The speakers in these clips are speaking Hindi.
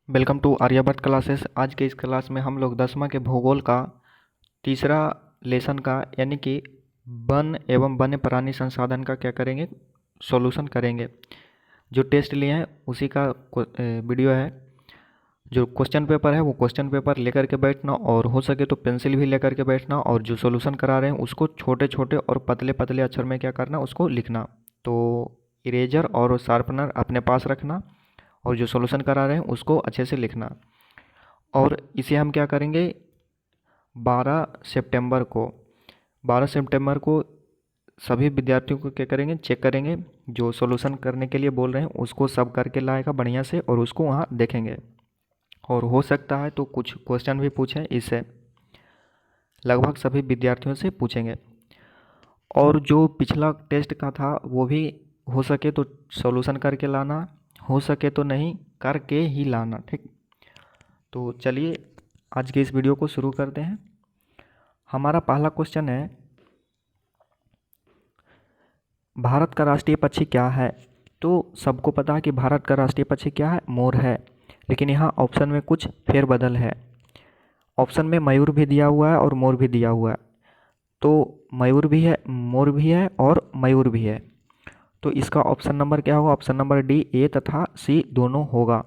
Welcome to Aryabhata classes. आज के इस क्लास में हम लोग 10वां के भूगोल का तीसरा लेसन का यानी कि वन एवं वन्य प्राणी संसाधन का क्या करेंगे, सॉल्यूशन करेंगे। जो टेस्ट लिए हैं उसी का वीडियो है। जो क्वेश्चन पेपर है वो क्वेश्चन पेपर लेकर के बैठना, और हो सके तो पेंसिल भी लेकर के बैठना, और जो सॉल्यूशन करा रहे हैं उसको छोटे छोटे और पतले पतले अक्षर में क्या करना, उसको लिखना। तो इरेजर और शार्पनर अपने पास रखना, और जो सॉल्यूशन करा रहे हैं उसको अच्छे से लिखना। और इसे हम क्या करेंगे, 12 सितंबर को 12 सितंबर को सभी विद्यार्थियों को क्या करेंगे, चेक करेंगे। जो सॉल्यूशन करने के लिए बोल रहे हैं उसको सब करके लाएगा बढ़िया से, और उसको वहाँ देखेंगे। और हो सकता है तो कुछ क्वेश्चन भी पूछें, इससे लगभग सभी विद्यार्थियों से पूछेंगे। और जो पिछला टेस्ट का था वो भी हो सके तो सॉल्यूशन करके लाना, हो सके तो नहीं करके ही लाना, ठीक। तो चलिए आज के इस वीडियो को शुरू करते हैं। हमारा पहला क्वेश्चन है, भारत का राष्ट्रीय पक्षी क्या है। तो सबको पता है कि भारत का राष्ट्रीय पक्षी क्या है, मोर है। लेकिन यहाँ ऑप्शन में कुछ फेरबदल है। ऑप्शन में मयूर भी दिया हुआ है और मोर भी दिया हुआ है। तो मयूर भी है, मोर भी है और मयूर भी है। तो इसका ऑप्शन नंबर क्या होगा, ऑप्शन नंबर डी, ए तथा सी दोनों होगा।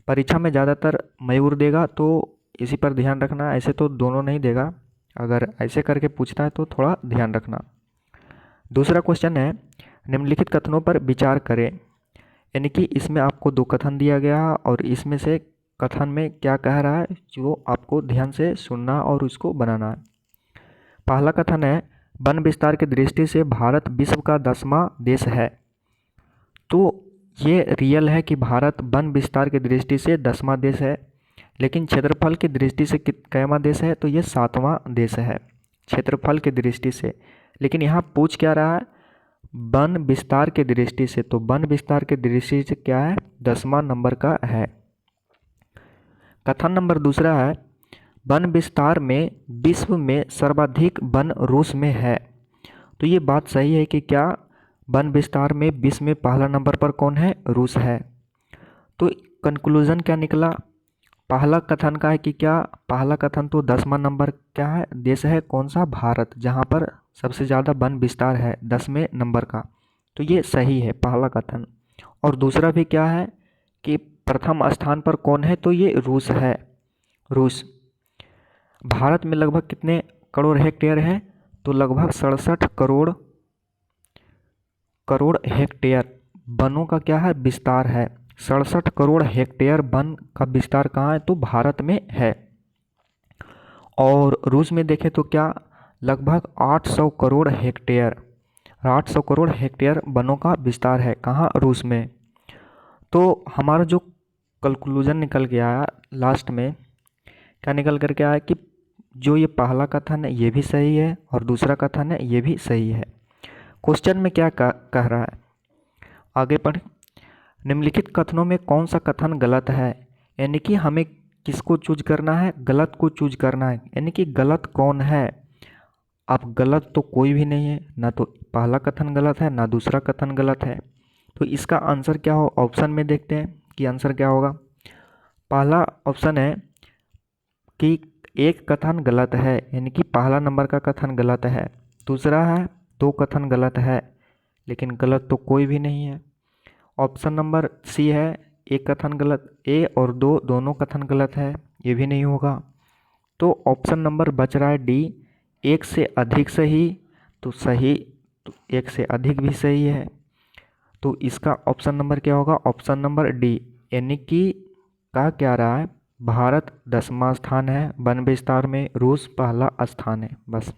परीक्षा में ज़्यादातर मयूर देगा, तो इसी पर ध्यान रखना। ऐसे तो दोनों नहीं देगा, अगर ऐसे करके पूछता है तो थोड़ा ध्यान रखना। दूसरा क्वेश्चन है, निम्नलिखित कथनों पर विचार करें। यानी कि इसमें आपको दो कथन दिया गया है, और इसमें से कथन में क्या कह रहा है जो आपको ध्यान से सुनना और उसको बनाना है। पहला कथन है, वन विस्तार की दृष्टि से भारत विश्व का 10वां देश है। तो ये रियल है कि भारत वन विस्तार की दृष्टि से 10वां देश है, लेकिन क्षेत्रफल की दृष्टि से कितवां देश है, तो ये 7वां देश है क्षेत्रफल की दृष्टि से। लेकिन यहाँ पूछ क्या रहा है, वन विस्तार की दृष्टि से। तो वन विस्तार की दृष्टि से क्या है, 10वां नंबर का है। कथन नंबर दूसरा है, वन विस्तार में विश्व में सर्वाधिक वन रूस में है। तो ये बात सही है कि क्या वन विस्तार में विश्व में पहला नंबर पर कौन है, रूस है। तो कंक्लूजन क्या निकला, पहला कथन का है कि क्या पहला कथन तो 10वां नंबर क्या है, देश है कौन सा, भारत, जहाँ पर सबसे ज़्यादा वन विस्तार है 10वें नंबर का। तो ये सही है पहला कथन। और दूसरा भी क्या है कि प्रथम स्थान पर कौन है, तो ये रूस है। रूस, भारत में लगभग कितने करोड़ हेक्टेयर है, तो लगभग 67 करोड़ करोड़ हेक्टेयर वनों का क्या है, विस्तार है। 67 करोड़ हेक्टेयर वन का विस्तार कहाँ है, तो भारत में है। और रूस में देखें तो क्या, लगभग 800 करोड़ हेक्टेयर 800 करोड़ हेक्टेयर वनों का विस्तार है, कहाँ, रूस में। तो हमारा जो कंक्लूजन निकल गया लास्ट में, क्या निकल करके आया कि जो ये पहला कथन है ये भी सही है, और दूसरा कथन है ये भी सही है। क्वेश्चन में क्या कह रहा है, आगे पढ़ें। निम्नलिखित कथनों में कौन सा कथन गलत है। यानी कि हमें किसको चूज करना है, गलत को चूज करना है। यानी कि गलत कौन है, अब गलत तो कोई भी नहीं है, ना तो पहला कथन गलत है ना दूसरा कथन गलत है। तो इसका आंसर क्या हो, ऑप्शन में देखते हैं कि आंसर क्या होगा। पहला ऑप्शन है कि एक कथन गलत है, यानी कि पहला नंबर का कथन गलत है। दूसरा है दो कथन गलत है, लेकिन गलत तो कोई भी नहीं है। ऑप्शन नंबर सी है, एक कथन गलत, ए और दो दोनों कथन गलत है, ये भी नहीं होगा। तो ऑप्शन नंबर बच रहा है डी, एक से अधिक सही। तो सही, तो एक से अधिक भी सही है। तो इसका ऑप्शन नंबर क्या होगा, ऑप्शन नंबर डी। यानी कि कहा क्या रहा है, भारत 10वां स्थान है वन विस्तार में, रूस पहला स्थान है, बस।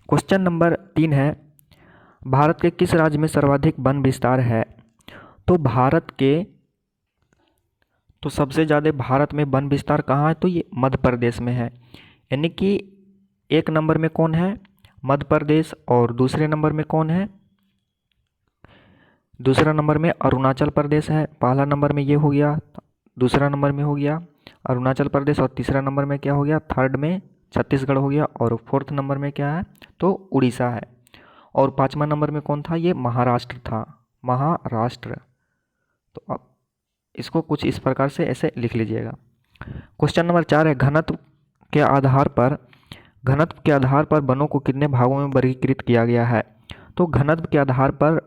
क्वेश्चन नंबर 3 है, भारत के किस राज्य में सर्वाधिक वन विस्तार है। तो भारत के, तो सबसे ज़्यादा भारत में वन विस्तार कहाँ है, तो ये मध्य प्रदेश में है। यानी कि एक नंबर में कौन है, मध्य प्रदेश, और दूसरे नंबर में कौन है, दूसरा नंबर में अरुणाचल प्रदेश है। पहला नंबर में ये हो गया, दूसरा नंबर में हो गया अरुणाचल प्रदेश, और तीसरा नंबर में क्या हो गया, थर्ड में छत्तीसगढ़ हो गया, और फोर्थ नंबर में क्या है, तो उड़ीसा है। और पाँचवा नंबर में कौन था, ये महाराष्ट्र था, महाराष्ट्र। तो अब इसको कुछ इस प्रकार से ऐसे लिख लीजिएगा। क्वेश्चन नंबर 4 है, घनत्व के आधार पर वनों को कितने भागों में वर्गीकृत किया गया है। तो घनत्व के आधार पर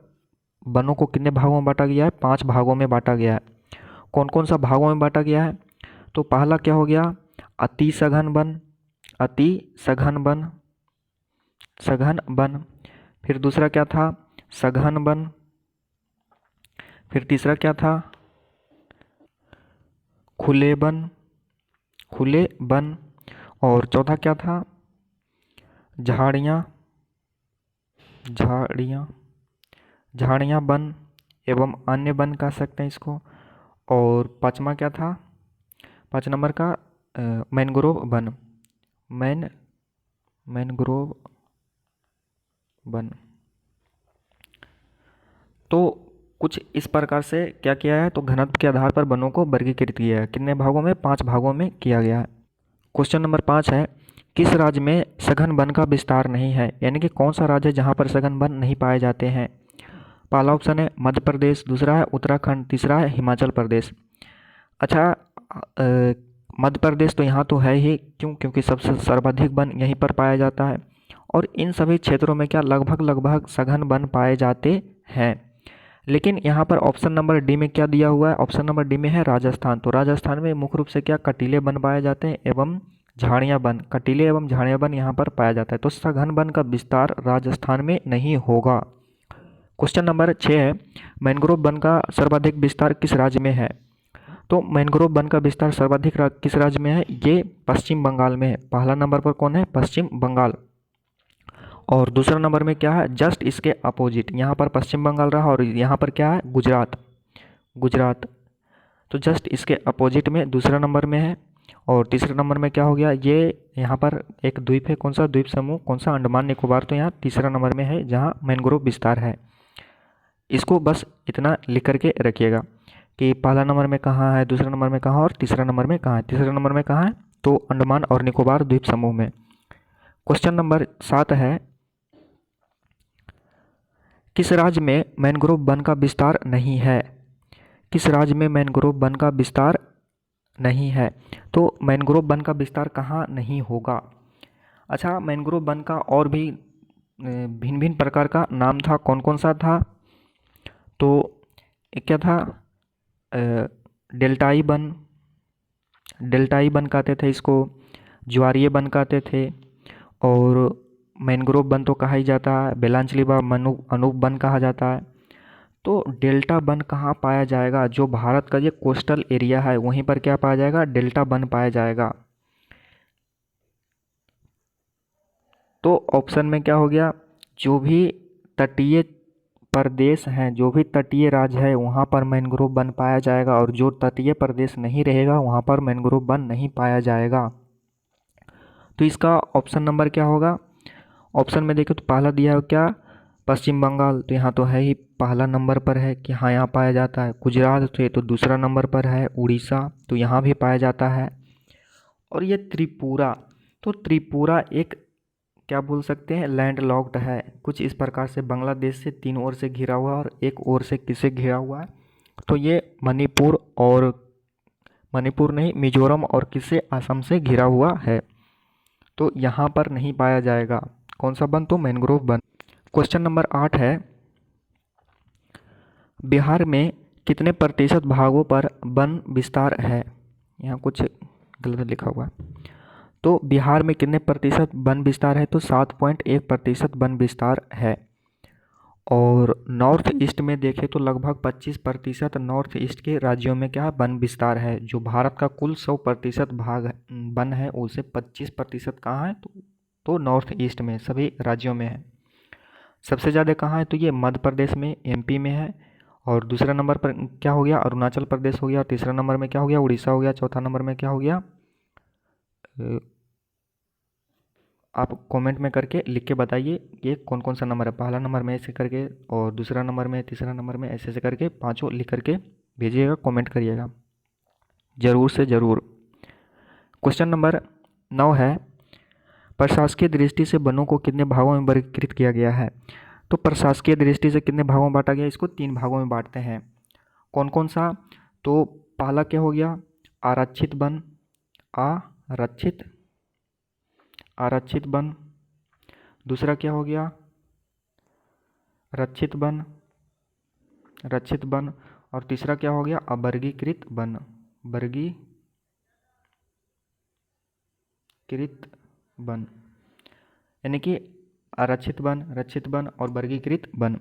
वनों को कितने भागों में बांटा गया है, 5 भागों में बांटा गया है। कौन कौन सा भागों में बांटा गया है, तो पहला क्या हो गया, अति सघन वन, फिर दूसरा क्या था, सघन वन, फिर तीसरा क्या था, खुले वन, और चौथा क्या था, झाड़ियाँ वन एवं अन्य वन कह सकते हैं इसको। और पांचवा क्या था, 5 नंबर का मैनग्रोव वन। तो कुछ इस प्रकार से क्या किया है, तो घनत्व के आधार पर वनों को वर्गीकृत किया है। कितने भागों में, 5 भागों में किया गया है। क्वेश्चन नंबर 5 है, किस राज्य में सघन वन का विस्तार नहीं है, यानी कि कौन सा राज्य है जहाँ पर सघन वन नहीं पाए जाते हैं। पहला ऑप्शन है मध्य प्रदेश, दूसरा है उत्तराखंड, तीसरा है हिमाचल प्रदेश। अच्छा, मध्य प्रदेश तो यहाँ तो है ही, क्योंकि सबसे सर्वाधिक वन यहीं पर पाया जाता है, और इन सभी क्षेत्रों में क्या लगभग सघन वन पाए जाते हैं। लेकिन यहाँ पर ऑप्शन नंबर डी में क्या दिया हुआ है, ऑप्शन नंबर डी में है राजस्थान। तो राजस्थान में मुख्य रूप से क्या कटीले वन पाए जाते हैं एवं झाड़ियाँ वन, कटीले एवं झाड़ियाँ वन यहाँ पर पाया जाता है। तो सघन वन का विस्तार राजस्थान में नहीं होगा। क्वेश्चन नंबर 6 है, मैंग्रोव वन का सर्वाधिक विस्तार किस राज्य में है। तो मैंग्रोव वन का विस्तार सर्वाधिक किस राज्य में है, ये पश्चिम बंगाल में है। पहला नंबर पर कौन है, पश्चिम बंगाल। और दूसरा नंबर में क्या है, जस्ट इसके अपोजिट, यहाँ पर पश्चिम बंगाल रहा और यहाँ पर क्या है, गुजरात। तो जस्ट इसके अपोजिट में दूसरा नंबर में है। और तीसरे नंबर में क्या हो गया, ये यहाँ पर एक द्वीप है, कौन सा द्वीप समूह, कौन सा, अंडमान निकोबार। तो यहाँ तीसरा नंबर में है जहाँ मैंग्रोव विस्तार है। इसको बस इतना लिख करके रखिएगा कि पहला नंबर में कहाँ है, दूसरा नंबर में कहाँ, और तीसरा नंबर में कहाँ है। तीसरा नंबर में कहाँ है, तो अंडमान और निकोबार द्वीप समूह में। क्वेश्चन नंबर 7 है, किस राज्य में मैंग्रोव वन का विस्तार नहीं है। किस राज्य में मैंग्रोव वन का विस्तार नहीं है। तो मैंग्रोव वन का विस्तार कहाँ नहीं होगा। अच्छा, मैंग्रोव वन का और भी भिन्न भिन्न प्रकार का नाम था, कौन कौन सा था, तो एक क्या था, डेल्टाई वन कहते थे इसको, ज्वारीय वन कहते थे, और मैंग्रोव वन तो कहा ही जाता है, बेलांचली व अनूप वन कहा जाता है। तो डेल्टा वन कहाँ पाया जाएगा, जो भारत का ये कोस्टल एरिया है वहीं पर क्या पाया जाएगा, डेल्टा वन पाया जाएगा। तो ऑप्शन में क्या हो गया, जो भी तटीय प्रदेश हैं, जो भी तटीय राज्य है वहाँ पर मैंग्रोव वन पाया जाएगा, और जो तटीय प्रदेश नहीं रहेगा वहाँ पर मैंग्रोव वन नहीं पाया जाएगा। तो इसका ऑप्शन नंबर क्या होगा, ऑप्शन में देखो तो पहला दिया है क्या, पश्चिम बंगाल, तो यहाँ तो है ही, पहला नंबर पर है कि हाँ यहाँ पाया जाता है। गुजरात तो दूसरा नंबर पर है, उड़ीसा तो यहाँ भी पाया जाता है। और ये त्रिपुरा, तो त्रिपुरा एक क्या बोल सकते हैं, लैंड लॉक्ड है, कुछ इस प्रकार से बांग्लादेश से 3 ओर से घिरा हुआ है और एक ओर से किससे घिरा हुआ है, तो ये मणिपुर नहीं, मिजोरम और किससे, असम से घिरा हुआ है। तो यहाँ पर नहीं पाया जाएगा कौन सा वन, तो मैंग्रोव वन। क्वेश्चन नंबर 8 है, बिहार में कितने प्रतिशत भागों पर वन विस्तार है। यहाँ कुछ गलत लिखा हुआ है। तो बिहार में कितने प्रतिशत वन विस्तार है, तो 7.1% वन विस्तार है। और नॉर्थ ईस्ट में देखें तो लगभग 25% नॉर्थ ईस्ट के राज्यों में क्या वन विस्तार है। जो भारत का कुल 100% भाग वन है उसे 25% कहाँ है, तो नॉर्थ ईस्ट में सभी राज्यों में है। सबसे ज़्यादा कहाँ है, तो ये मध्य प्रदेश में, एमपी में है। और दूसरा नंबर पर क्या हो गया, अरुणाचल प्रदेश हो गया। तीसरा नंबर में क्या हो गया, उड़ीसा हो गया। चौथा नंबर में क्या हो गया, आप कमेंट में करके लिख के बताइए ये कौन कौन सा नंबर है। पहला नंबर में ऐसे करके, और दूसरा नंबर में, तीसरा नंबर में, ऐसे ऐसे करके पांचों लिख करके भेजिएगा, कमेंट करिएगा ज़रूर से ज़रूर। क्वेश्चन नंबर 9 है, प्रशासकीय दृष्टि से वनों को कितने भागों में वर्गीकृत किया गया है। तो प्रशासकीय दृष्टि से कितने भागों में बांटा गया, इसको 3 भागों में बांटते हैं। कौन कौन सा, तो पहला क्या हो गया, आरक्षित वन, आरक्षित आरक्षित वन। दूसरा क्या हो गया, रक्षित वन, रक्षित वन। और तीसरा क्या हो गया, अवर्गीकृत वन, वर्गीकृत वन। यानी कि आरक्षित वन, रक्षित वन और वर्गीकृत वन।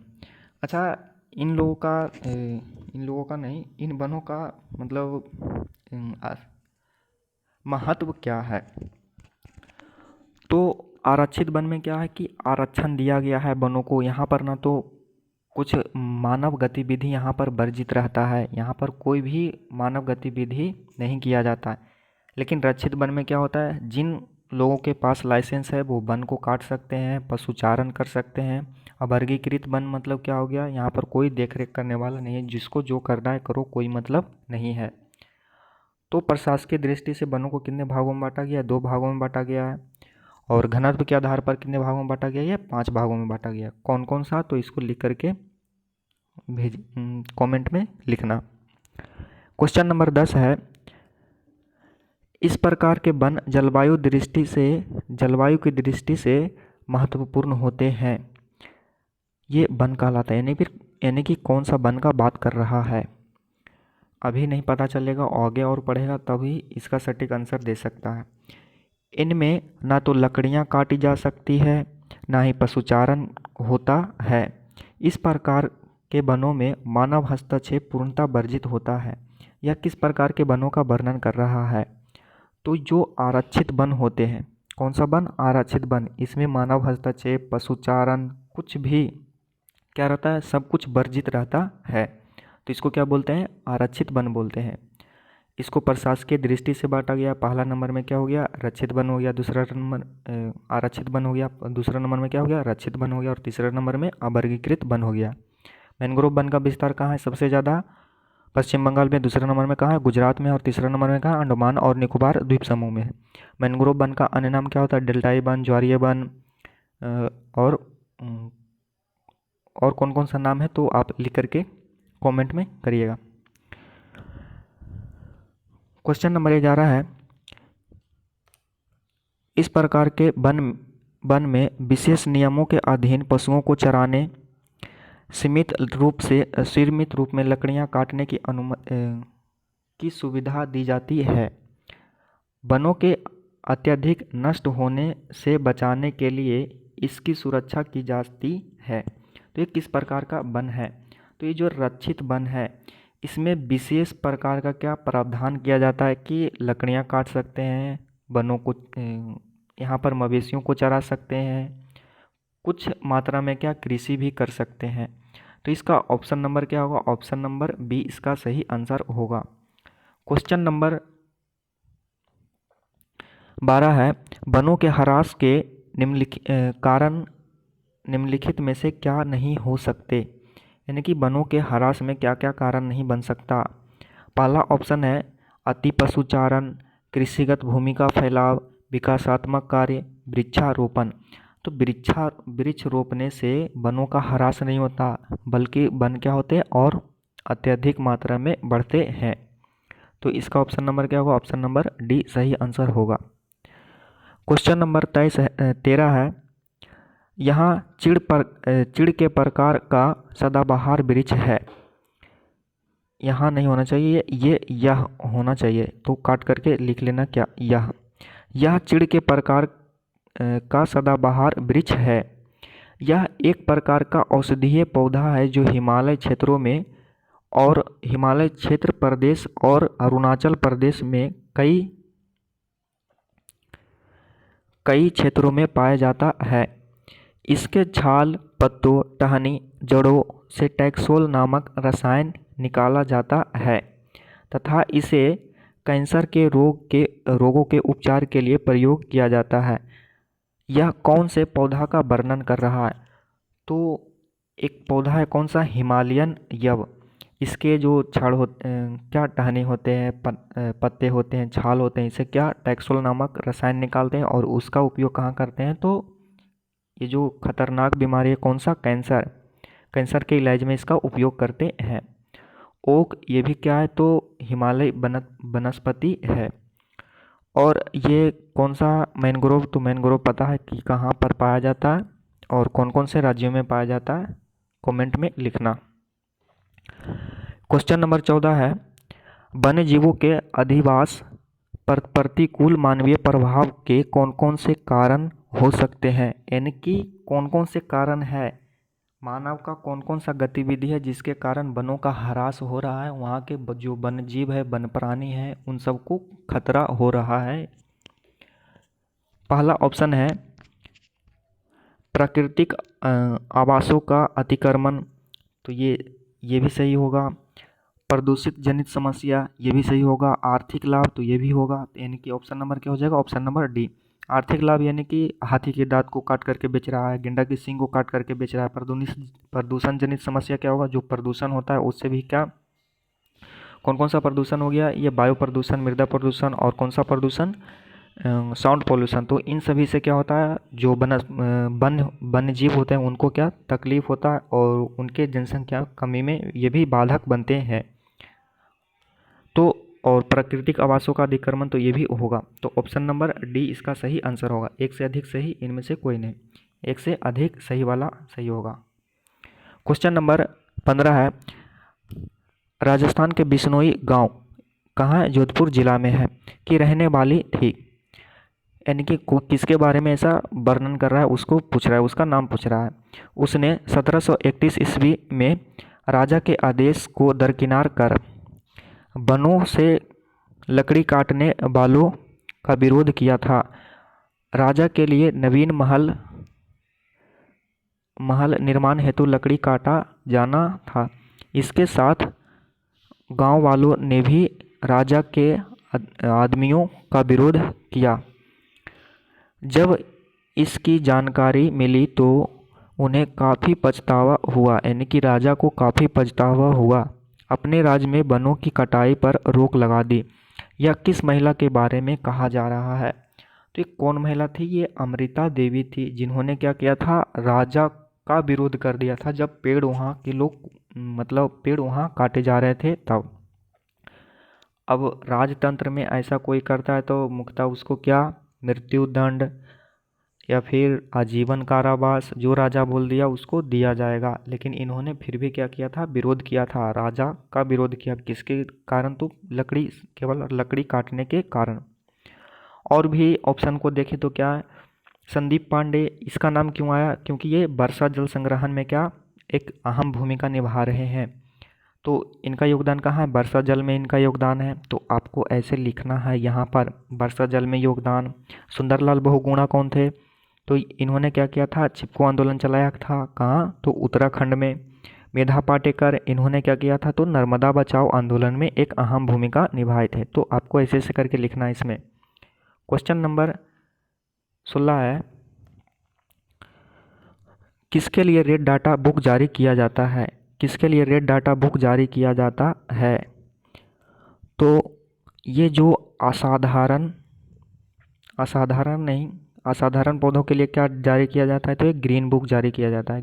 अच्छा, इन लोगों का नहीं, इन वनों का मतलब महत्व क्या है। तो आरक्षित वन में क्या है कि आरक्षण दिया गया है वनों को। यहाँ पर ना तो कुछ मानव गतिविधि यहाँ पर वर्जित रहता है, यहाँ पर कोई भी मानव गतिविधि नहीं किया जाता है। लेकिन रक्षित वन में क्या होता है, जिन लोगों के पास लाइसेंस है वो वन को काट सकते हैं, पशुचारण कर सकते हैं। अब वर्गीकृत वन मतलब क्या हो गया, यहाँ पर कोई देख रेख करने वाला नहीं है, जिसको जो करना है करो, कोई मतलब नहीं है। तो प्रशासकीय दृष्टि से वनों को कितने भागों में बांटा गया है, 2 भागों में बांटा गया है। और घनत्व के आधार पर कितने भागों में बांटा गया है, 5 भागों में बांटा गया है। कौन कौन सा, तो इसको लिख करके कमेंट में लिखना। क्वेश्चन नंबर 10 है, इस प्रकार के वन जलवायु की दृष्टि से महत्वपूर्ण होते हैं। ये वन कहलाता है। यानी कि कौन सा वन का बात कर रहा है, अभी नहीं पता चलेगा, आगे और पढ़ेगा तभी इसका सटीक आंसर दे सकता है। इनमें ना तो लकड़ियाँ काटी जा सकती है, ना ही पशुचारण होता है। इस प्रकार के वनों में मानव हस्तक्षेप पूर्णतः वर्जित होता है। यह किस प्रकार के वनों का वर्णन कर रहा है, तो जो आरक्षित वन होते हैं। कौन सा वन, आरक्षित वन। इसमें मानव हस्तक्षेप, पशुचारण, कुछ भी क्या रहता है, सब कुछ वर्जित रहता है। तो इसको क्या बोलते हैं, आरक्षित वन बोलते हैं। इसको प्रशासकीय दृष्टि से बांटा गया। पहला नंबर में क्या हो गया, रक्षित वन हो गया, दूसरा नंबर आरक्षित वन हो गया, दूसरा नंबर में क्या हो गया, रक्षित वन हो गया, और तीसरा नंबर में अवर्गीकृत वन हो गया। मैंग्रोव वन का विस्तार कहाँ है सबसे ज़्यादा, पश्चिम बंगाल में। दूसरा नंबर में कहाँ है, गुजरात में। और तीसरा नंबर में कहाँ, अंडमान और निकोबार द्वीप समूह में है। मैंग्रोव वन का अन्य नाम क्या होता है, डेल्टाई वन, ज्वारीय वन, और कौन कौन सा नाम है, तो आप लिख करके कमेंट में करिएगा। क्वेश्चन नंबर 11 है, इस प्रकार के वन में विशेष नियमों के अधीन पशुओं को चराने, सीमित रूप में लकड़ियां काटने की सुविधा दी जाती है। वनों के अत्यधिक नष्ट होने से बचाने के लिए इसकी सुरक्षा की जाती है। तो ये किस प्रकार का वन है, तो ये जो रक्षित वन है, इसमें विशेष प्रकार का क्या प्रावधान किया जाता है कि लकड़ियां काट सकते हैं, वनों को यहाँ पर मवेशियों को चरा सकते हैं, कुछ मात्रा में क्या कृषि भी कर सकते हैं। तो इसका ऑप्शन नंबर क्या होगा, ऑप्शन नंबर बी इसका सही आंसर होगा। क्वेश्चन नंबर 12 है, वनों के ह्रास के कारण निम्नलिखित में से क्या नहीं हो सकते। यानी कि वनों के ह्रास में क्या क्या कारण नहीं बन सकता। पहला ऑप्शन है अति पशुचारण, कृषिगत भूमि का फैलाव, विकासात्मक कार्य, वृक्षारोपण। तो वृक्ष रोपने से वनों का ह्रास नहीं होता, बल्कि वन क्या होते हैं और अत्यधिक मात्रा में बढ़ते हैं। तो इसका ऑप्शन नंबर क्या होगा, ऑप्शन नंबर डी सही आंसर होगा। क्वेश्चन नंबर 13 है, यहाँ चिड़ के प्रकार का सदाबहार वृक्ष है। यहाँ नहीं होना चाहिए, यह होना चाहिए, तो काट करके लिख लेना क्या, यह चिड़ के प्रकार का सदाबहार वृक्ष है। यह एक प्रकार का औषधीय पौधा है जो हिमालय क्षेत्रों में और हिमालय क्षेत्र प्रदेश और अरुणाचल प्रदेश में कई क्षेत्रों में पाया जाता है। इसके छाल, पत्तों, टहनी, जड़ों से टैक्सोल नामक रसायन निकाला जाता है तथा इसे कैंसर के रोगों के उपचार के लिए प्रयोग किया जाता है। यह कौन से पौधा का वर्णन कर रहा है, तो एक पौधा है कौन सा, हिमालयन यव। इसके जो छड़ क्या टहनी होते हैं, पत्ते होते हैं, छाल होते हैं, इसे क्या टैक्सोल नामक रसायन निकालते हैं और उसका उपयोग कहाँ करते हैं, तो ये जो खतरनाक बीमारी है कौन सा, कैंसर के इलाज में इसका उपयोग करते हैं। ओक ये भी क्या है, तो हिमालय वनस्पति है। और ये कौन सा मैंग्रोव, तो मैंग्रोव पता है कि कहाँ पर पाया जाता है और कौन कौन से राज्यों में पाया जाता है, कमेंट में लिखना। क्वेश्चन नंबर 14 है, वन्य जीवों के अधिवास पर प्रतिकूल मानवीय प्रभाव के कौन कौन से कारण हो सकते हैं, यानी कि कौन कौन से कारण है, मानव का कौन कौन सा गतिविधि है जिसके कारण वनों का ह्रास हो रहा है, वहाँ के जो वन्य जीव है, वन्य प्राणी है, उन सबको खतरा हो रहा है। पहला ऑप्शन है प्राकृतिक आवासों का अतिक्रमण, तो ये भी सही होगा। प्रदूषित जनित समस्या, ये भी सही होगा। आर्थिक लाभ, तो ये भी होगा, यानी कि ऑप्शन नंबर क्या हो जाएगा, ऑप्शन नंबर डी। आर्थिक लाभ यानी कि हाथी के दांत को काट करके बेच रहा है, गेंडा की सींग को काट करके बेच रहा है। प्रदूषण जनित समस्या क्या होगा, जो प्रदूषण होता है उससे भी क्या, कौन कौन सा प्रदूषण हो गया, ये वायु प्रदूषण, मृदा प्रदूषण और कौन सा प्रदूषण, साउंड पोल्यूशन। तो इन सभी से क्या होता है, जो वन्य जीव होते हैं उनको क्या तकलीफ होता है और उनके जनसंख्या कमी में ये भी बाधक बनते हैं। तो और प्राकृतिक आवासों का अतिक्रमण, तो ये भी होगा। तो ऑप्शन नंबर डी इसका सही आंसर होगा। एक से अधिक सही इनमें से कोई नहीं, एक से अधिक सही वाला सही होगा। क्वेश्चन नंबर 15 है, राजस्थान के बिश्नोई गांव कहाँ है, जोधपुर जिला में है, की रहने वाली थी, यानी कि किसके बारे में ऐसा वर्णन कर रहा है, उसको पूछ रहा है, उसका नाम पूछ रहा है। उसने 1731 ईस्वी में राजा के आदेश को दरकिनार कर वनों से लकड़ी काटने वालों का विरोध किया था। राजा के लिए नवीन महल निर्माण हेतु लकड़ी काटा जाना था। इसके साथ गांव वालों ने भी राजा के आदमियों का विरोध किया। जब इसकी जानकारी मिली तो उन्हें काफ़ी पछतावा हुआ, यानी कि राजा को काफ़ी पछतावा हुआ। अपने राज्य में वनों की कटाई पर रोक लगा दी। यह किस महिला के बारे में कहा जा रहा है, तो ये कौन महिला थी, ये अमृता देवी थी, जिन्होंने क्या किया था, राजा का विरोध कर दिया था जब पेड़ वहाँ के लोग मतलब पेड़ वहाँ काटे जा रहे थे तब। अब राजतंत्र में ऐसा कोई करता है तो मुख्यतः उसको क्या मृत्यु दंड या फिर आजीवन कारावास, जो राजा बोल दिया उसको दिया जाएगा। लेकिन इन्होंने फिर भी क्या किया था, विरोध किया था, राजा का विरोध किया। किसके कारण, तो लकड़ी, केवल लकड़ी काटने के कारण। और भी ऑप्शन को देखें तो क्या है, संदीप पांडे, इसका नाम क्यों आया, क्योंकि ये वर्षा जल संग्रहण में क्या एक अहम भूमिका निभा रहे हैं। तो इनका योगदान कहाँ है, वर्षा जल में इनका योगदान है। तो आपको ऐसे लिखना है यहाँ पर, वर्षा जल में योगदान। सुंदरलाल बहुगुणा कौन थे, तो इन्होंने क्या किया था, चिपको आंदोलन चलाया था, कहाँ, तो उत्तराखंड में। मेधा पाटेकर, इन्होंने क्या किया था, तो नर्मदा बचाओ आंदोलन में एक अहम भूमिका निभाए थे। तो आपको ऐसे ऐसे करके लिखना है इसमें। क्वेश्चन नंबर 16 है, किसके लिए रेड डाटा बुक जारी किया जाता है, किसके लिए रेड डाटा बुक जारी किया जाता है, तो ये जो असाधारण पौधों के लिए क्या जारी किया जाता है, तो एक ग्रीन बुक जारी किया जाता है,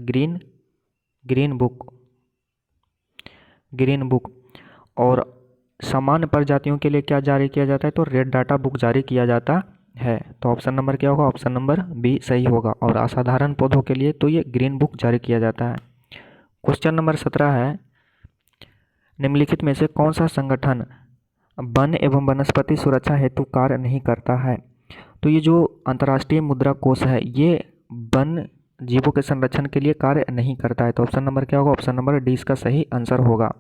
ग्रीन बुक। और सामान्य प्रजातियों के लिए क्या जारी किया जाता है, तो रेड डाटा बुक जारी किया जाता है। तो ऑप्शन नंबर क्या होगा, ऑप्शन नंबर बी सही होगा। और असाधारण पौधों के लिए तो ये ग्रीन बुक जारी किया जाता है। क्वेश्चन नंबर 17 है, निम्नलिखित में से कौन सा संगठन वन एवं वनस्पति सुरक्षा हेतु कार्य नहीं करता है, तो ये जो अंतर्राष्ट्रीय मुद्रा कोष है ये वन जीवों के संरक्षण के लिए कार्य नहीं करता है। तो ऑप्शन नंबर क्या होगा, ऑप्शन नंबर डी इसका सही आंसर होगा।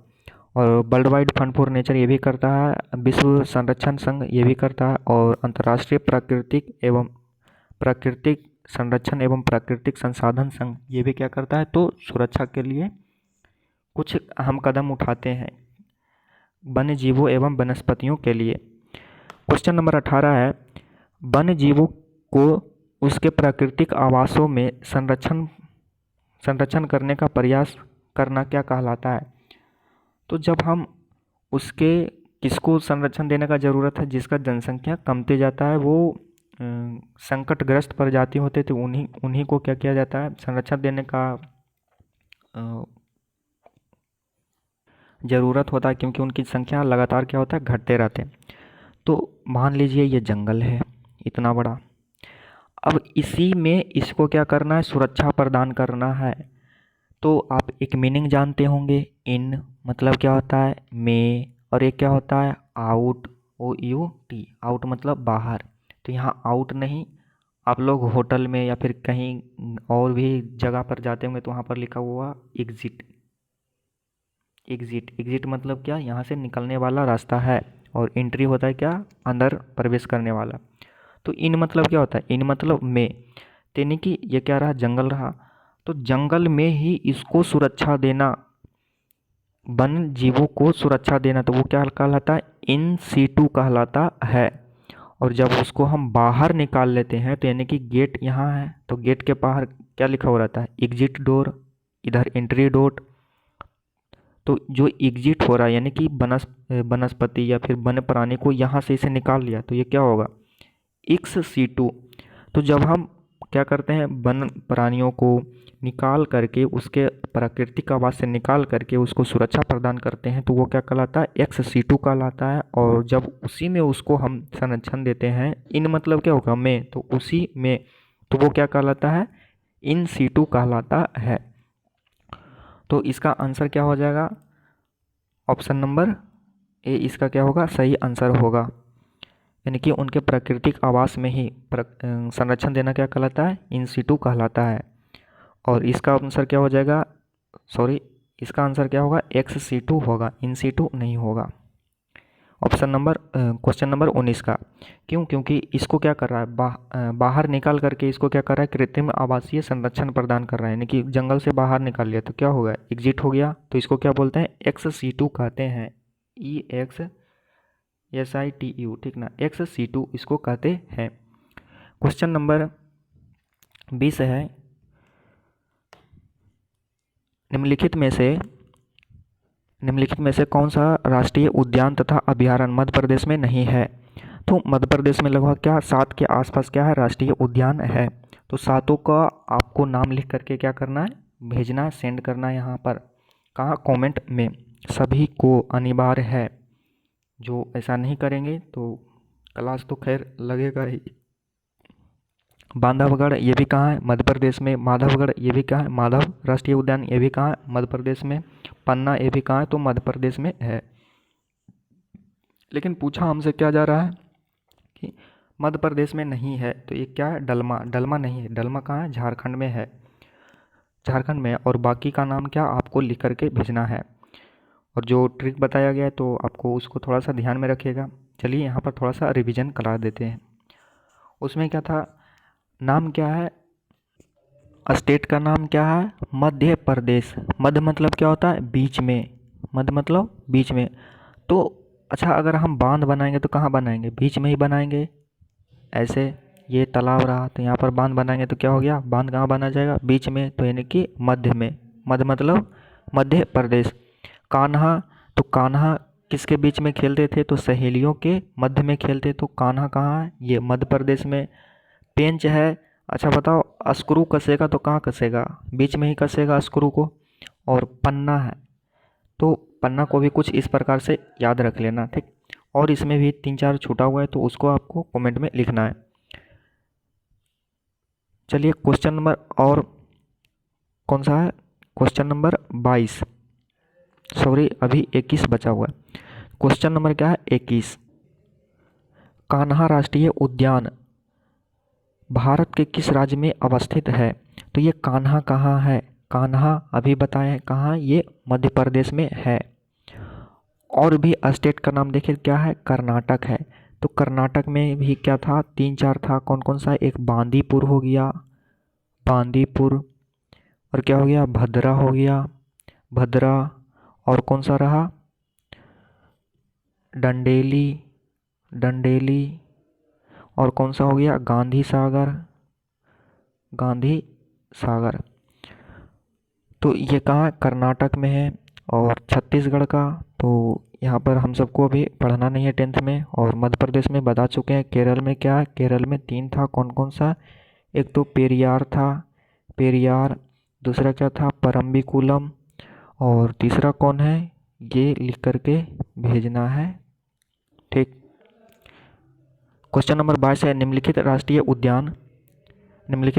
और world wide fund for nature ये भी करता है, विश्व संरक्षण संघ ये भी करता है, और अंतर्राष्ट्रीय प्राकृतिक संरक्षण एवं प्राकृतिक संसाधन संघ ये भी क्या करता है, तो सुरक्षा के लिए कुछ अहम कदम उठाते हैं वन्य जीवों एवं वनस्पतियों के लिए। क्वेश्चन नंबर 18 है, वन्य जीवों को उसके प्राकृतिक आवासों में संरक्षण करने का प्रयास करना क्या कहलाता है, तो जब हम उसके किसको संरक्षण देने का ज़रूरत है, जिसका जनसंख्या कमते जाता है, वो संकटग्रस्त प्रजाति होते थे, उन्हीं को क्या किया जाता है, संरक्षण देने का ज़रूरत होता है, क्योंकि उनकी संख्या लगातार क्या होता है, घटते रहते हैं। तो मान लीजिए ये जंगल है इतना बड़ा, अब इसी में इसको क्या करना है, सुरक्षा प्रदान करना है। तो आप एक मीनिंग जानते होंगे, इन मतलब क्या होता है, में, और एक क्या होता है, आउट, OUT, आउट मतलब बाहर। तो यहाँ आउट नहीं, आप लोग होटल में या फिर कहीं और भी जगह पर जाते होंगे तो वहाँ पर लिखा हुआ एग्जिट। एग्जिट, एग्जिट मतलब क्या, यहाँ से निकलने वाला रास्ता है, और एंट्री होता है क्या, अंदर प्रवेश करने वाला। तो इन मतलब क्या होता है, इन मतलब में, यानी कि ये क्या रहा, जंगल रहा, तो जंगल में ही इसको सुरक्षा देना, वन जीवों को सुरक्षा देना, तो वो क्या कहलाता है, इन सीटू कहलाता है। और जब उसको हम बाहर निकाल लेते हैं तो यानी कि गेट यहाँ है, तो गेट के बाहर क्या लिखा हुआ रहता है, एग्जिट डोर, इधर एंट्री डोर। तो जो एग्जिट हो रहा है यानी कि वनस्पति या फिर वन्य प्राणी को यहाँ से इसे निकाल लिया, तो ये क्या होगा, एक्स सीटू। तो जब हम क्या करते हैं, वन प्राणियों को निकाल करके, उसके प्राकृतिक आवास से निकाल करके उसको सुरक्षा प्रदान करते हैं, तो वो क्या कहलाता है, एक्स सीटू कहलाता है। और जब उसी में उसको हम संरक्षण देते हैं, इन मतलब क्या होगा, में, तो उसी में, तो वो क्या कहलाता है, इन सीटू कहलाता है। तो इसका आंसर क्या हो जाएगा, ऑप्शन नंबर ए इसका क्या होगा, सही आंसर होगा। यानी कि उनके प्राकृतिक आवास में ही संरक्षण देना क्या कहलाता है, इन सीटू कहलाता है। और इसका आंसर क्या हो जाएगा, सॉरी, इसका आंसर क्या होगा, एक्स सीटू होगा, इन सीटू नहीं होगा। ऑप्शन नंबर क्वेश्चन नंबर 19 का, क्यों, क्योंकि इसको क्या कर रहा है, बाहर निकाल करके इसको क्या कर रहा है, कृत्रिम आवासीय संरक्षण प्रदान कर रहा है। यानी कि जंगल से बाहर निकाल लिया तो क्या होगा, एग्जिट हो गया, तो इसको क्या बोलते हैं, एक्स सीटू कहते हैं, EXSITU, ठीक ना, एक्स सीटू इसको कहते हैं। क्वेश्चन नंबर 20 है, निम्नलिखित में से कौन सा राष्ट्रीय उद्यान तथा अभयारण्य मध्य प्रदेश में नहीं है। तो मध्य प्रदेश में लगभग क्या 7 के आसपास क्या है, राष्ट्रीय उद्यान है। तो 7 का आपको नाम लिख करके क्या करना है, भेजना, सेंड करना है यहाँ पर, कहाँ, कमेंट में, सभी को अनिवार्य है। जो ऐसा नहीं करेंगे तो क्लास तो खैर लगेगा ही। बांधवगढ़ ये भी कहाँ है, मध्य प्रदेश में। माधवगढ़ ये भी कहाँ है, माधव राष्ट्रीय उद्यान ये भी कहाँ है, मध्य प्रदेश में। पन्ना ये भी कहाँ है, तो मध्य प्रदेश में है। लेकिन पूछा हमसे क्या जा रहा है कि मध्य प्रदेश में नहीं है, तो ये क्या है, डलमा, डलमा नहीं है, डलमा कहाँ है, झारखंड में है, झारखंड में। और बाकी का नाम क्या आपको लिख करके भेजना है। और जो ट्रिक बताया गया है तो आपको उसको थोड़ा सा ध्यान में रखिएगा। चलिए यहाँ पर थोड़ा सा रिवीजन करा देते हैं। उसमें क्या था, नाम क्या है, स्टेट का नाम क्या है, मध्य प्रदेश। मध्य मतलब क्या होता है, बीच में, मध्य मतलब बीच में। तो अच्छा, अगर हम बांध बनाएंगे तो कहाँ बनाएंगे, बीच में ही बनाएंगे। ऐसे ये तालाब रहा तो यहाँ पर बांध बनाएंगे तो क्या हो गया, बांध कहाँ बना जाएगा, बीच में, तो यानी कि मध्य में। मध्य मतलब मध्य प्रदेश। कान्हा, तो कान्हा किसके बीच में खेलते थे, तो सहेलियों के मध्य में खेलते, तो कान्हा कहाँ है, ये मध्य प्रदेश में। पेंच है, अच्छा बताओ, स्क्रू कसेगा तो कहाँ कसेगा, बीच में ही कसेगा स्क्रू को। और पन्ना है, तो पन्ना को भी कुछ इस प्रकार से याद रख लेना, ठीक। और इसमें भी 3-4 छूटा हुआ है तो उसको आपको कमेंट में लिखना है। चलिए क्वेश्चन नंबर और कौन सा है, क्वेश्चन नंबर 22, सॉरी अभी 21 बचा हुआ है। क्वेश्चन नंबर क्या है, 21, कान्हा राष्ट्रीय उद्यान भारत के किस राज्य में अवस्थित है। तो ये कान्हा कहाँ है, कान्हा अभी बताएं कहाँ, ये मध्य प्रदेश में है। और भी स्टेट का नाम देखिए क्या है, कर्नाटक है। तो कर्नाटक में भी क्या था, 3-4 था, कौन कौन सा, एक बांदीपुर हो गया, बांदीपुर, और क्या हो गया, भद्रा हो गया, भद्रा, और कौन सा रहा, डंडेली, डंडेली, और कौन सा हो गया, गांधी सागर, गांधी सागर। तो ये कहाँ, कर्नाटक में है। और छत्तीसगढ़ का तो यहाँ पर हम सबको अभी पढ़ना नहीं है 10th में। और मध्य प्रदेश में बता चुके हैं। केरल में क्या है, केरल में 3 था, कौन कौन सा, एक तो पेरियार था, पेरियार, दूसरा क्या था, परम्बिकुलम, और तीसरा कौन है, ये लिख करके भेजना है। ठीक। क्वेश्चन नंबर 22 है, निम्नलिखित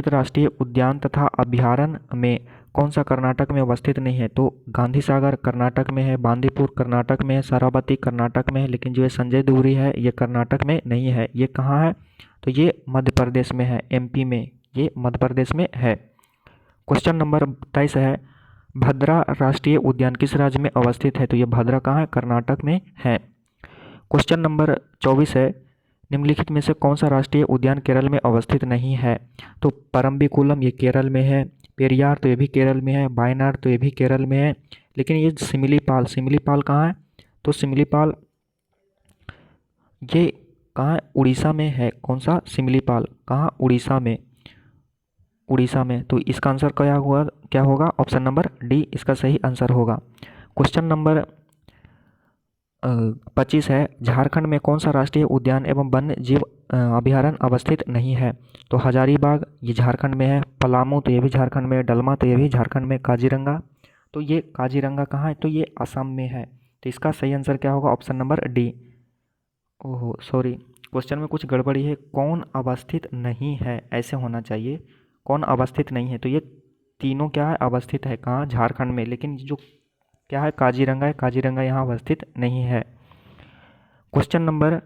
राष्ट्रीय उद्यान तथा अभयारण्य में कौन सा कर्नाटक में अवस्थित नहीं है? तो गांधी सागर कर्नाटक में है, बांदीपुर कर्नाटक में है, शरावती कर्नाटक में है, लेकिन जो ये संजय दुबरी है ये कर्नाटक में नहीं है। ये कहाँ है? तो ये मध्य प्रदेश में है, एमपी में, ये मध्य प्रदेश में है। क्वेश्चन नंबर 23 है, भद्रा राष्ट्रीय उद्यान किस राज्य में अवस्थित है? तो ये भद्रा कहाँ है? कर्नाटक में है। क्वेश्चन नंबर 24 है, निम्नलिखित में से कौन सा राष्ट्रीय उद्यान केरल में अवस्थित नहीं है? तो परम्बिकुलम ये केरल में है, पेरियार तो ये भी केरल में है, वायनाड तो ये भी केरल में है, लेकिन ये सिमिलीपाल कहाँ है? तो सिमिलीपाल ये कहाँ है? उड़ीसा में है। कौन सा? सिमिलीपाल कहाँ? उड़ीसा में, तो इसका आंसर क्या होगा? ऑप्शन नंबर डी इसका सही आंसर होगा। क्वेश्चन नंबर 25 है, झारखंड में कौन सा राष्ट्रीय उद्यान एवं वन्य जीव अभयारण्य अवस्थित नहीं है? तो हजारीबाग ये झारखंड में है, पलामू तो ये भी झारखंड में है, डलमा तो ये भी झारखंड में, काजीरंगा तो ये काजीरंगा कहाँ है? तो ये असम में है। तो इसका सही आंसर क्या होगा? Option number D. ओहो सॉरी, क्वेश्चन में कुछ गड़बड़ी है, कौन अवस्थित नहीं है ऐसे होना चाहिए, कौन अवस्थित नहीं है। तो ये तीनों क्या है? अवस्थित है। कहाँ? झारखंड में, लेकिन जो क्या है? काजीरंगा है, काजीरंगा यहाँ अवस्थित नहीं है। क्वेश्चन नंबर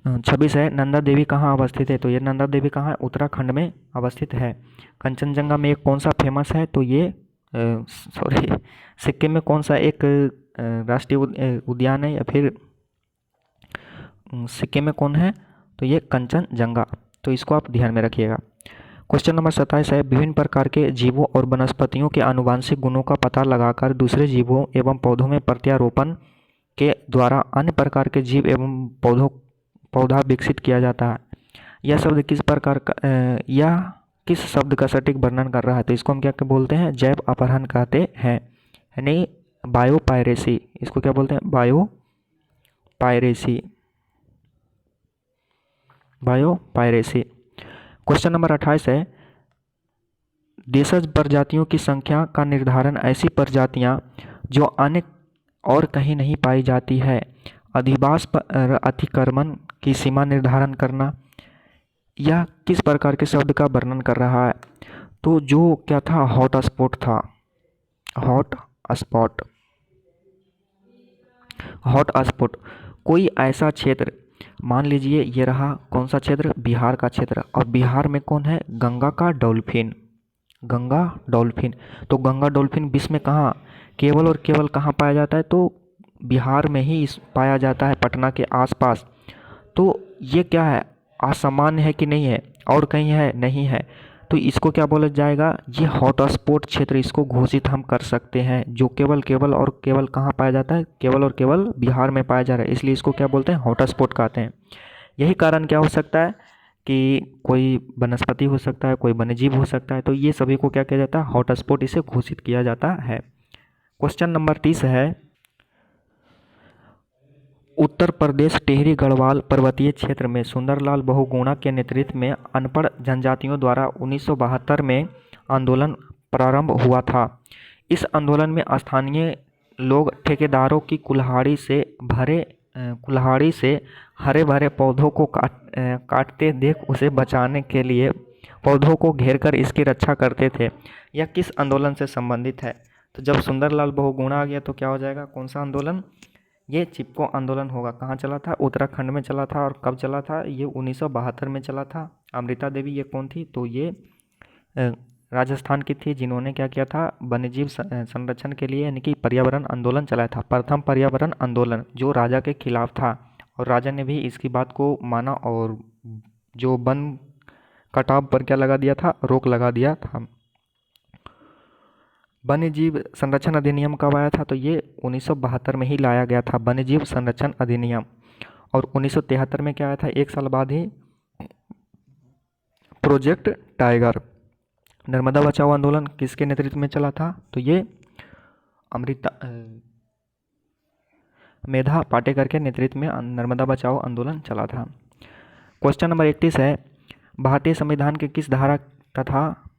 26 है, नंदा देवी कहाँ अवस्थित है? तो ये नंदा देवी कहाँ है? उत्तराखंड में अवस्थित है। कंचनजंगा में एक कौन सा फेमस है? तो ये सॉरी सिक्किम में कौन सा एक राष्ट्रीय उद्यान है, या फिर सिक्किम में कौन है? तो ये कंचनजंगा, तो इसको आप ध्यान में रखिएगा। क्वेश्चन नंबर 27 है, विभिन्न प्रकार के जीवों और वनस्पतियों के आनुवंशिक गुणों का पता लगाकर दूसरे जीवों एवं पौधों में प्रत्यारोपण के द्वारा अन्य प्रकार के जीव एवं पौधा विकसित किया जाता है। यह शब्द किस शब्द का सटीक वर्णन कर रहा है? तो इसको हम क्या बोलते हैं? जैव अपहरण कहते हैं, यानी बायोपायरेसी। इसको क्या बोलते हैं? बायोपायरेसी। क्वेश्चन नंबर 28 है, देशज प्रजातियों की संख्या का निर्धारण, ऐसी प्रजातियां जो अन्य और कहीं नहीं पाई जाती है, अधिवास पर अतिक्रमण की सीमा निर्धारण करना, यह किस प्रकार के शब्द का वर्णन कर रहा है? तो जो क्या था? हॉटस्पॉट था, हॉटस्पॉट कोई ऐसा क्षेत्र, मान लीजिए ये रहा कौन सा क्षेत्र? बिहार का क्षेत्र, और बिहार में कौन है? गंगा डॉल्फिन। तो गंगा डॉल्फिन विश्व में कहाँ? केवल और केवल कहाँ पाया जाता है? तो बिहार में ही पाया जाता है, पटना के आसपास। तो ये क्या है? असामान्य है कि नहीं है? और कहीं है? नहीं है। तो इसको क्या बोला जाएगा? ये हॉटस्पॉट क्षेत्र इसको घोषित हम कर सकते हैं, जो केवल और केवल कहाँ पाया जाता है? केवल और केवल बिहार में पाया जा रहा है, इसलिए इसको क्या बोलते हैं? हॉटस्पॉट कहते हैं। यही कारण क्या हो सकता है कि कोई वनस्पति हो सकता है, कोई वन्यजीव हो सकता है, तो ये सभी को क्या किया जाता है? हॉटस्पॉट इसे घोषित किया जाता है। क्वेश्चन नंबर 30 है, उत्तर प्रदेश टिहरी गढ़वाल पर्वतीय क्षेत्र में सुंदरलाल बहुगुणा के नेतृत्व में अनपढ़ जनजातियों द्वारा 1972 में आंदोलन प्रारंभ हुआ था। इस आंदोलन में स्थानीय लोग ठेकेदारों की कुल्हाड़ी से हरे भरे पौधों को काटते देख उसे बचाने के लिए पौधों को घेरकर इसकी रक्षा करते थे। यह किस आंदोलन से संबंधित है? तो जब सुंदरलाल बहुगुणा आ गया तो क्या हो जाएगा? कौन सा आंदोलन? ये चिपको आंदोलन होगा। कहाँ चला था? उत्तराखंड में चला था। और कब चला था? ये 1972 में चला था। अमृता देवी ये कौन थी? तो ये राजस्थान की थी, जिन्होंने क्या किया था? वन्यजीव संरक्षण के लिए यानी कि पर्यावरण आंदोलन चलाया था। प्रथम पर्यावरण आंदोलन जो राजा के खिलाफ था, और राजा ने भी इसकी बात को माना और जो वन कटाव पर क्या लगा दिया था? रोक लगा दिया था। वन्यजीव संरक्षण अधिनियम कब आया था? तो ये 1972 में ही लाया गया था, वन्यजीव संरक्षण अधिनियम। और 1973 में क्या आया था? एक साल बाद ही प्रोजेक्ट टाइगर। नर्मदा बचाओ आंदोलन किसके नेतृत्व में चला था? तो ये मेधा पाटेकर के नेतृत्व में नर्मदा बचाओ आंदोलन चला था। क्वेश्चन नंबर 31 है, भारतीय संविधान के किस धारा तथा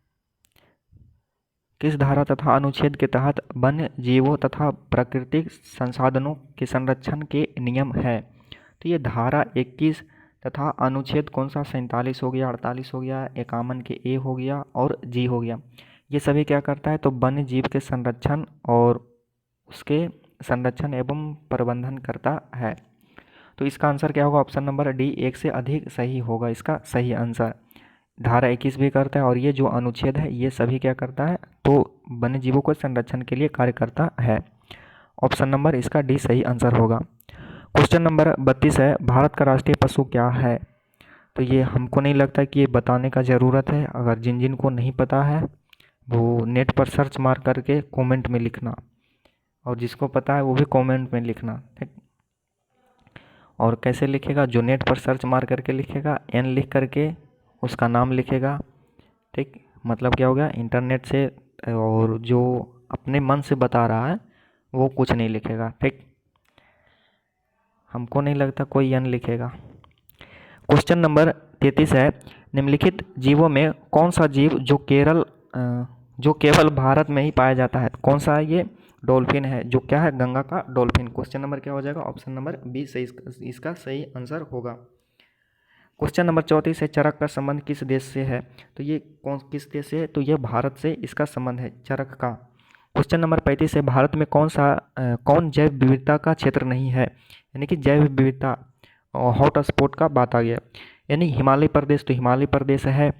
किस धारा तथा अनुच्छेद के तहत वन्य जीवों तथा प्राकृतिक संसाधनों के संरक्षण के नियम है? तो ये धारा 21 तथा अनुच्छेद कौन सा 47 हो गया, 48 हो गया, 51 के ए हो गया और जी हो गया। ये सभी क्या करता है? तो वन्य जीव के संरक्षण और उसके संरक्षण एवं प्रबंधन करता है। तो इसका आंसर क्या होगा? ऑप्शन नंबर डी, एक से अधिक सही होगा इसका सही आंसर। धारा 21 भी करता है और ये जो अनुच्छेद है ये सभी क्या करता है? तो वन्य जीवों को संरक्षण के लिए कार्य करता है। ऑप्शन नंबर इसका डी सही आंसर होगा। क्वेश्चन नंबर 32 है, भारत का राष्ट्रीय पशु क्या है? तो ये हमको नहीं लगता कि ये बताने का ज़रूरत है। अगर जिन जिन को नहीं पता है वो नेट पर सर्च मार करके कमेंट में लिखना, और जिसको पता है वो भी कमेंट में लिखना, ठीक। और कैसे लिखेगा? जो नेट पर सर्च मार करके लिखेगा, एन लिख करके उसका नाम लिखेगा, ठीक। मतलब क्या हो गया? इंटरनेट से, और जो अपने मन से बता रहा है वो कुछ नहीं लिखेगा, ठीक। हमको नहीं लगता कोई एन लिखेगा। क्वेश्चन नंबर 33 है, निम्नलिखित जीवों में कौन सा जीव जो केवल भारत में ही पाया जाता है? कौन सा है ये? डॉल्फिन है, जो क्या है? गंगा का डॉल्फिन। क्वेश्चन नंबर क्या हो जाएगा? ऑप्शन नंबर बी सही इसका सही आंसर होगा। क्वेश्चन नंबर 34 है, चरक का संबंध किस देश से है? तो ये किस देश से है? तो ये भारत से इसका संबंध है चरक का। क्वेश्चन नंबर 35 है, भारत में कौन जैव विविधता का क्षेत्र नहीं है? यानी कि जैव विविधता हॉट स्पॉट का बात आ गया। यानी हिमालय प्रदेश, तो हिमालय प्रदेश है।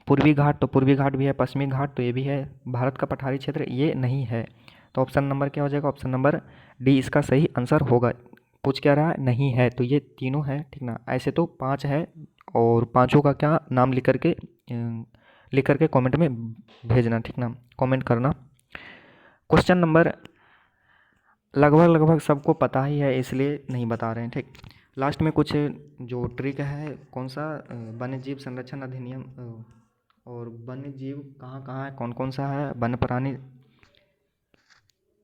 पूर्वी घाट, तो पूर्वी घाट भी है। पश्चिमी घाट, तो ये भी है। भारत का पठारी क्षेत्र ये नहीं है। तो ऑप्शन नंबर क्या हो जाएगा? ऑप्शन नंबर डी इसका सही आंसर होगा। पूछ क्या रहा है? नहीं है, तो ये तीनों है, ठीक ना। ऐसे तो 5 है, और पांचों का क्या नाम लिख करके कमेंट में भेजना, ठीक ना, कमेंट करना। क्वेश्चन नंबर लगभग सबको पता ही है, इसलिए नहीं बता रहे हैं, ठीक। लास्ट में कुछ जो ट्रिक है, कौन सा वन्य जीव संरक्षण अधिनियम और वन्य जीव कहाँ कहाँ है, कौन कौन सा है, वन्य प्राणी,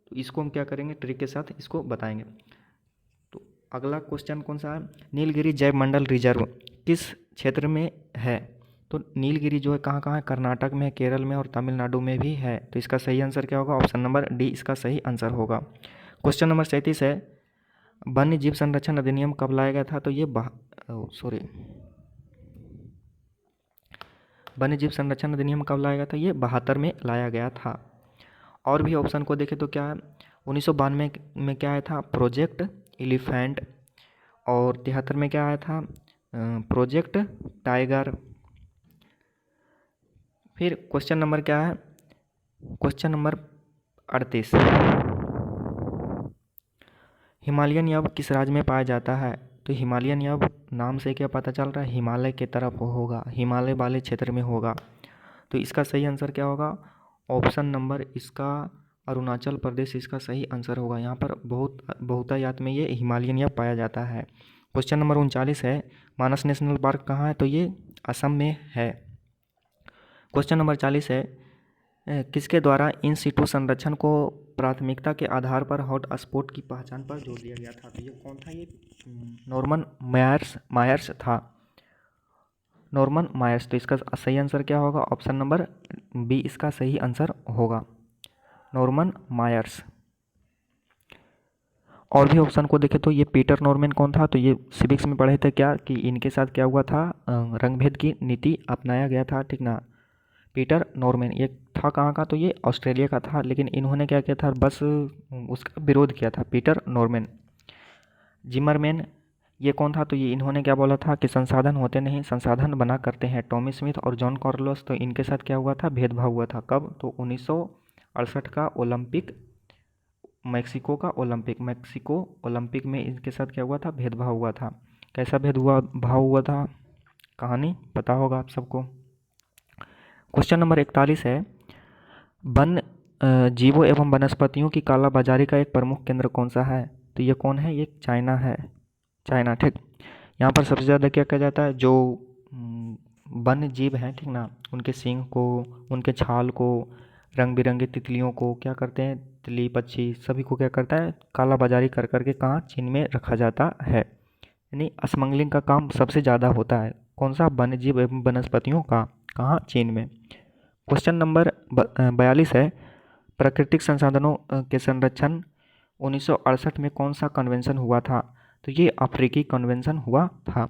तो इसको हम क्या करेंगे? ट्रिक के साथ इसको बताएंगे। तो अगला क्वेश्चन कौन सा है? नीलगिरी जैव मंडल रिजर्व किस क्षेत्र में है? तो नीलगिरी जो है कहाँ कहाँ है? कर्नाटक में, केरल में और तमिलनाडु में भी है। तो इसका सही आंसर क्या होगा? ऑप्शन नंबर डी इसका सही आंसर होगा। क्वेश्चन नंबर 37 है, वन्य जीव संरक्षण अधिनियम कब लाया गया था? तो ये वन्य जीव संरक्षण अधिनियम कब लाया गया था? ये 72 में लाया गया था। और भी ऑप्शन को देखें तो क्या है? 1992 में क्या आया था? Project elephant. और 73 में क्या आया था? Project tiger. फिर क्वेश्चन नंबर क्या है? क्वेश्चन नंबर 38, हिमालयन यव किस राज्य में पाया जाता है? तो हिमालयन यव नाम से क्या पता चल रहा है? हिमालय के तरफ होगा, हिमालय वाले क्षेत्र में होगा। तो इसका सही आंसर क्या होगा? ऑप्शन नंबर इसका अरुणाचल प्रदेश इसका सही आंसर होगा। यहाँ पर बहुतायत में ये हिमालयन यव पाया जाता है। क्वेश्चन नंबर 39 है, मानस नेशनल पार्क कहाँ है? तो ये असम में है। क्वेश्चन नंबर 40 है, किसके द्वारा इन सिटू संरक्षण को प्राथमिकता के आधार पर हॉट स्पॉट की पहचान पर जोर दिया गया था? तो ये कौन था? ये नॉर्मन मायर्स था। Norman Myers. तो इसका सही आंसर क्या होगा? ऑप्शन नंबर बी इसका सही आंसर होगा, नॉर्मन मायर्स। और भी ऑप्शन को देखें तो ये पीटर नॉर्मन कौन था? तो ये सिविक्स में पढ़े थे क्या कि इनके साथ क्या हुआ था? रंगभेद की नीति अपनाया गया था, ठीक ना। पीटर नॉर्मन ये था कहाँ का? तो ये ऑस्ट्रेलिया का था, लेकिन इन्होंने क्या किया था? बस उसका विरोध किया था, पीटर नॉर्मन। जिमरमैन ये कौन था? तो ये इन्होंने क्या बोला था कि संसाधन होते नहीं, संसाधन बना करते हैं। टॉमी स्मिथ और जॉन कार्लोस, तो इनके साथ क्या हुआ था? भेदभाव हुआ था। कब? तो 1968 का ओलंपिक, मैक्सिको ओलंपिक में इनके साथ क्या हुआ था? भेदभाव हुआ था। कैसा भेदभाव हुआ था? कहानी पता होगा आप सबको। क्वेश्चन नंबर 41 है, वन जीवों एवं वनस्पतियों की कालाबाजारी का एक प्रमुख केंद्र कौन सा है? तो ये कौन है? ये चाइना है, चाइना, ठीक। यहाँ पर सबसे ज़्यादा क्या किया जाता है? जो वन्य जीव हैं, ठीक ना, उनके सींग को, उनके छाल को, रंग बिरंगे तितलियों को क्या करते हैं? तितली, पक्षी सभी को क्या करता है? कालाबाजारी कर करके कहाँ? चीन में रखा जाता है। यानी स्मगलिंग का काम सबसे ज़्यादा होता है। कौन सा? वन्य जीव एवं वनस्पतियों का। कहाँ? चीन में। क्वेश्चन नंबर 42 है, प्राकृतिक संसाधनों के संरक्षण 1968 में कौन सा कन्वेंशन हुआ था? तो ये अफ्रीकी कन्वेंशन हुआ था।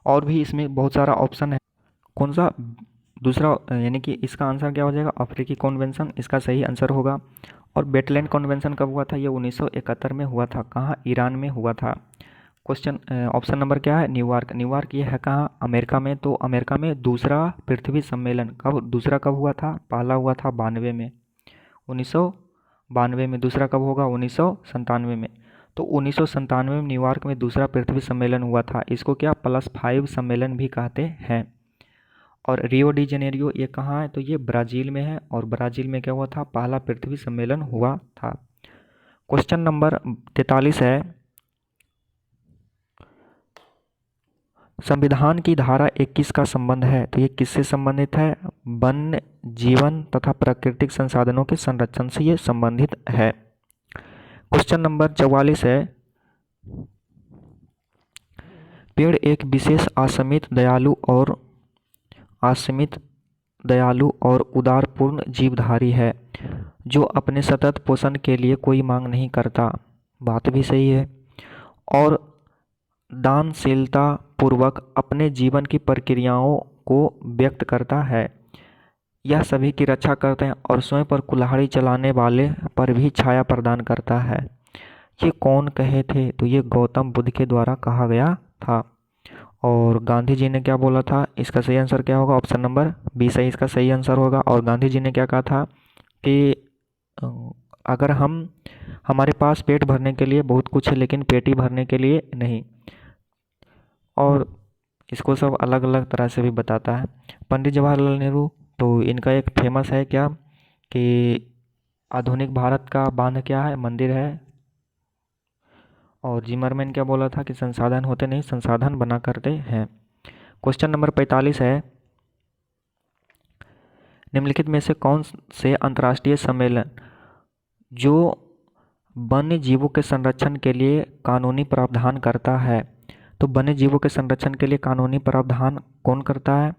और भी इसमें बहुत सारा ऑप्शन है, कौन सा दूसरा, यानी कि इसका आंसर क्या हो जाएगा? अफ्रीकी कन्वेंशन इसका सही आंसर होगा। और बेटलैंड कन्वेंशन कब हुआ था? ये 1971 में हुआ था। कहाँ? ईरान में हुआ था। क्वेश्चन ऑप्शन नंबर क्या है? न्यूयॉर्क। न्यूयॉर्क ये है कहाँ? अमेरिका में। तो अमेरिका में दूसरा पृथ्वी सम्मेलन कब हुआ था? पहला हुआ था 92 में, 1992 में। दूसरा कब होगा? 1997 में। तो 1997 में न्यूयॉर्क में दूसरा पृथ्वी सम्मेलन हुआ था। इसको क्या +5 सम्मेलन भी कहते हैं। और रियो डी जेनेरियो ये कहाँ है? तो ये ब्राज़ील में है। और ब्राज़ील में क्या हुआ था? पहला पृथ्वी सम्मेलन हुआ था। क्वेश्चन नंबर 43 है, संविधान की धारा 21 का संबंध है। तो ये किससे संबंधित है? वन्य जीवन तथा प्राकृतिक संसाधनों के संरक्षण से ये संबंधित है। क्वेश्चन नंबर 44 है, पेड़ एक विशेष असीमित दयालु और उदारपूर्ण जीवधारी है जो अपने सतत पोषण के लिए कोई मांग नहीं करता। बात भी सही है। और दानशीलता पूर्वक अपने जीवन की प्रक्रियाओं को व्यक्त करता है। यह सभी की रक्षा करते हैं और स्वयं पर कुल्हाड़ी चलाने वाले पर भी छाया प्रदान करता है। ये कौन कहे थे? तो ये गौतम बुद्ध के द्वारा कहा गया था। और गांधी जी ने क्या बोला था? इसका सही आंसर क्या होगा? ऑप्शन नंबर बी सही इसका सही आंसर होगा। और गांधी जी ने क्या कहा था कि अगर हमारे पास पेट भरने के लिए बहुत कुछ है लेकिन पेटी भरने के लिए नहीं। और इसको सब अलग अलग तरह से भी बताता है। पंडित जवाहरलाल नेहरू, तो इनका एक फेमस है क्या कि आधुनिक भारत का बांध क्या है? मंदिर है। और जिमरमैन क्या बोला था कि संसाधन होते नहीं, संसाधन बना करते हैं। क्वेश्चन नंबर 45 है, निम्नलिखित में से कौन से अंतर्राष्ट्रीय सम्मेलन जो वन्य जीवों के संरक्षण के लिए कानूनी प्रावधान करता है? तो वन्य जीवों के संरक्षण के लिए कानूनी प्रावधान कौन करता है?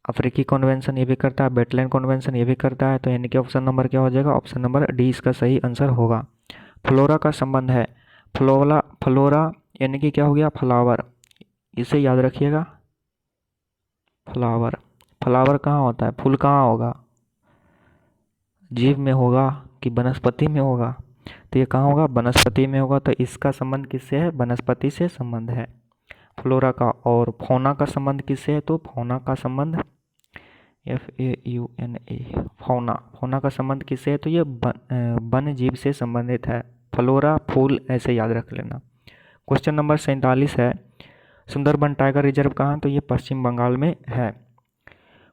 अफ्रीकी कन्वेंशन ये भी करता है, बेटलैंड कन्वेंशन ये भी करता है। तो यानी कि ऑप्शन नंबर क्या हो जाएगा? ऑप्शन नंबर डी इसका सही आंसर होगा। फ्लोरा का संबंध है, फ्लोरा यानी कि क्या हो गया? फ्लावर, इसे याद रखिएगा। फ्लावर कहाँ होता है? फूल कहाँ होगा? जीव में होगा कि वनस्पति में होगा? तो ये कहाँ होगा? वनस्पति में होगा। तो इसका संबंध किससे है? वनस्पति से संबंध है फ्लोरा का। और फौना का संबंध किससे है? तो फौना का संबंध FAUNA, फौना का संबंध किससे है? तो ये वन्य जीव से संबंधित है। फ्लोरा फूल ऐसे याद रख लेना। क्वेश्चन नंबर 47 है, सुंदरबन टाइगर रिजर्व कहाँ है? तो ये पश्चिम बंगाल में है।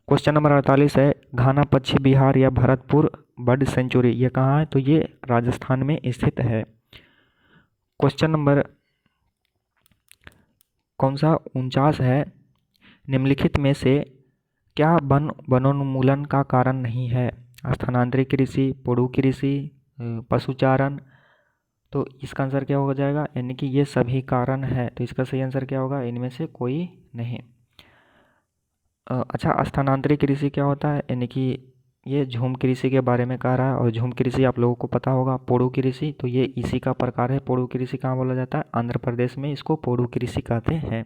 क्वेश्चन नंबर 48 है, घाना पक्षी बिहार या भरतपुर बर्ड सेंचुरी ये कहाँ है? तो ये राजस्थान में स्थित है। क्वेश्चन नंबर कौन सा 49 है, निम्नलिखित में से क्या वनोन्मूलन का कारण नहीं है? स्थानांतरित कृषि, पोड़ू कृषि, पशुचारण। तो इसका आंसर क्या हो जाएगा? यानी कि ये सभी कारण है। तो इसका सही आंसर क्या होगा? इनमें से कोई नहीं। अच्छा, स्थानांतरित कृषि क्या होता है? यानी कि ये झूम कृषि के बारे में कह रहा है। और झूम कृषि आप लोगों को पता होगा। पोड़ू कृषि, तो ये इसी का प्रकार है। पोड़ू कृषि कहाँ बोला जाता है? आंध्र प्रदेश में इसको पोड़ू कृषि कहते हैं।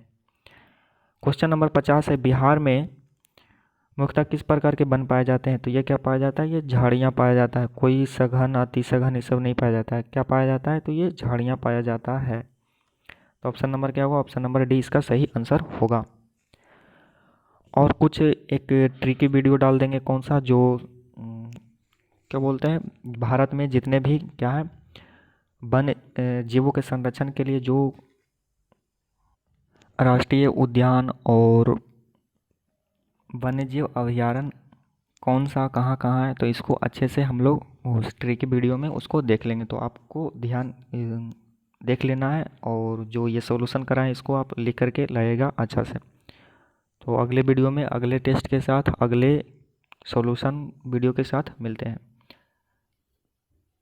क्वेश्चन नंबर 50 है, बिहार में मुख्यतः किस प्रकार के वन पाए जाते हैं? तो ये क्या पाया जाता है? ये झाड़ियाँ पाया जाता है। कोई सघन अति सघन ये सब नहीं पाया जाता है। क्या पाया जाता है? तो ये झाड़ियाँ पाया जाता है। तो ऑप्शन नंबर क्या होगा? ऑप्शन नंबर डी इसका सही आंसर होगा। और कुछ एक ट्रिकी वीडियो डाल देंगे, कौन सा, जो क्या बोलते हैं, भारत में जितने भी क्या है वन जीवों के संरक्षण के लिए जो राष्ट्रीय उद्यान और वन्यजीव अभयारण्य कौन सा कहाँ कहाँ है, तो इसको अच्छे से हम लोग उस ट्रिकी वीडियो में उसको देख लेंगे। तो आपको ध्यान देख लेना है। और जो ये सॉल्यूशन कराएं इसको आप लिख करके लाइएगा अच्छा से। तो अगले वीडियो में अगले टेस्ट के साथ, अगले सॉल्यूशन वीडियो के साथ मिलते हैं।